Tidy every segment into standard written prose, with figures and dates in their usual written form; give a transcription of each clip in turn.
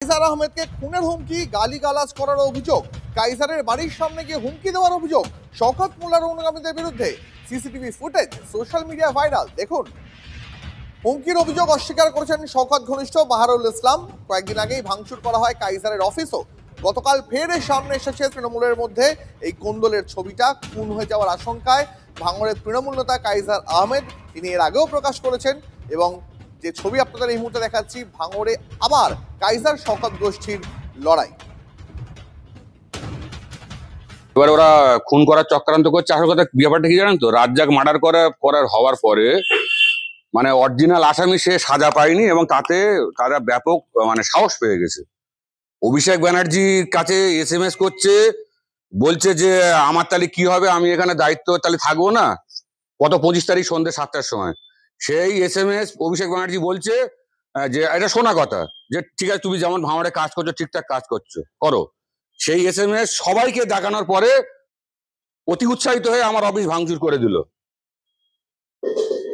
কাইসার আহমেদকে খুনের হুমকি, গালিগালাজ করার অভিযোগ, কাইসারের বাড়ির সামনে গিয়ে হুমকি দেওয়ার অভিযোগ শওকত মোল্লার অনুগামীদের বিরুদ্ধে। CCTV footage social media viral. দেখুন, হুমকির অভিযোগ অস্বীকার করেছেন শওকত ঘনিষ্ঠ বাহারুল ইসলাম। কয়েকদিন আগেই ভাঙচুর করা হয় কাইসারের অফিসও। গতকাল ফের সামনে এসেছে তৃণমূলের মধ্যে এই কোন্দলের ছবিটা। খুন হয়ে যাওয়ার আশঙ্কায় ভাঙড়ের তৃণমূল নেতা কাইসার আহমেদ, তিনি এর আগেও প্রকাশ করেছেন। এবং যে ছবি আপনাদের এই মুহূর্তে দেখাচ্ছি, ভাঙড়ে আবার কাইসার শওকত গোষ্ঠীর লড়াই। এবার ওরা খুন করার চক্রান্ত করছে। আসল কথা ব্যাপারটা কি জানেন তো, রাজ্জাক মার্ডার করার হওয়ার পরে মানে অরিজিনাল আসামি সে সাজা পায়নি এবং তাতে তারা ব্যাপক মানে সাহস পেয়ে গেছে। অভিষেক ব্যানার্জির কাছে SMS করছে, বলছে যে আমার তাহলে কি হবে, আমি এখানে দায়িত্ব তাহলে থাকবো না। গত 25 তারিখ সন্ধ্যে 7টার সময় সেই SMS অভিষেক ব্যানার্জি বলছে যে এটা শোনা কথা, যে ঠিক আছে তুমি যেমন ভাঙড়ে কাজ করছো ঠিকঠাক কাজ করো। সেই SMS সবাইকে দেখানোর পরে অতি উৎসাহিত হয়ে আমার অফিস ভাঙচুর করে দিল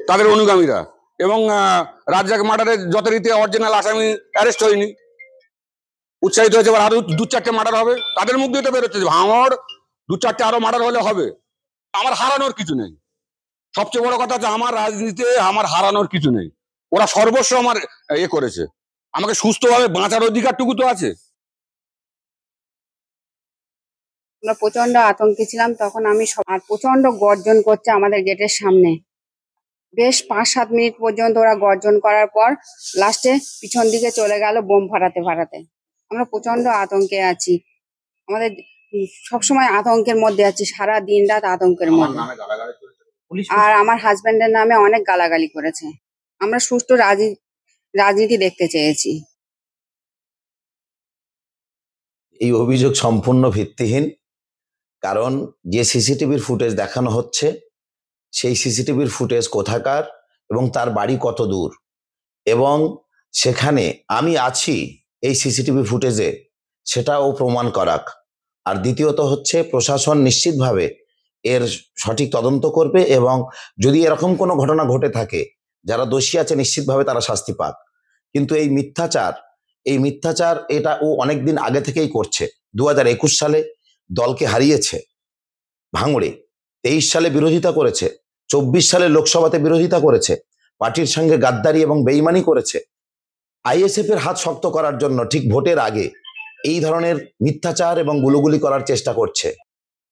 তাদের অনুগামীরা। এবং রাজ্জাক মার্ডারের যথারীতি অরিজিনাল আসামি অ্যারেস্ট হয়নি, উৎসাহিত হয়েছে। এবার আরো 2-4টে মার্ডার হবে, তাদের মুখ দিয়ে তো বেরোচ্ছে ভাঙড় 2-4টে আরো মার্ডার হলে হবে। আমার হারানোর কিছু নেই। সবচেয়ে বড় কথা হচ্ছে আমার রাজনীতিতে আমার হারানোর কিছু নেই। ওরা সর্বস্ব আমার করেছে, আমাকে সুস্থভাবে বাঁচার অধিকারটুকু তো আছে। আমরা প্রচন্ড আতঙ্কে ছিলাম তখন। আর প্রচন্ড গর্জন করছে আমাদের গেটের সামনে। বেশ 5-7 মিনিট পর্যন্ত ওরা গর্জন করার পর লাস্টে পিছন দিকে চলে গেল বোম ফাটাতে ফাটাতে। আমরা প্রচন্ড আতঙ্কে আছি, আমাদের সবসময় আতঙ্কের মধ্যে আছি, সারা দিন রাত আতঙ্কের মধ্যে। আর আমার হাজবেন্ডের নামে অনেক গালাগালি করেছে। আমরা সুষ্ঠু রাজনীতি দেখতে চেয়েছি। এই অভিযোগ সম্পূর্ণ ভিত্তিহীন। কারণ যে সিসিটিভির ফুটেজ দেখানো হচ্ছে সেই সিসিটিভির ফুটেজ কোথাকার এবং তার বাড়ি কত দূর, এবং সেখানে আমি আছি এই সিসিটিভি ফুটেজে, সেটাও প্রমাণ করাক। আর দ্বিতীয়ত হচ্ছে প্রশাসন নিশ্চিতভাবে এর সঠিক তদন্ত করবে এবং যদি এরকম কোনো ঘটনা ঘটে থাকে যারা দোষী আছে নিশ্চিতভাবে তারা শাস্তি পাক। কিন্তু এই মিথ্যাচার এটা ও অনেকদিন আগে থেকেই করছে। 2021 সালে দলকে হারিয়েছে ভাঙড়ে, 23 সালে বিরোধিতা করেছে, 24 সালে লোকসভাতে বিরোধিতা করেছে, পার্টির সঙ্গে গাদ্দারি এবং বেইমানি করেছে। ISF এর হাত শক্ত করার জন্য ঠিক ভোটের আগে এই ধরনের মিথ্যাচার এবং গুলুগুলি করার চেষ্টা করছে।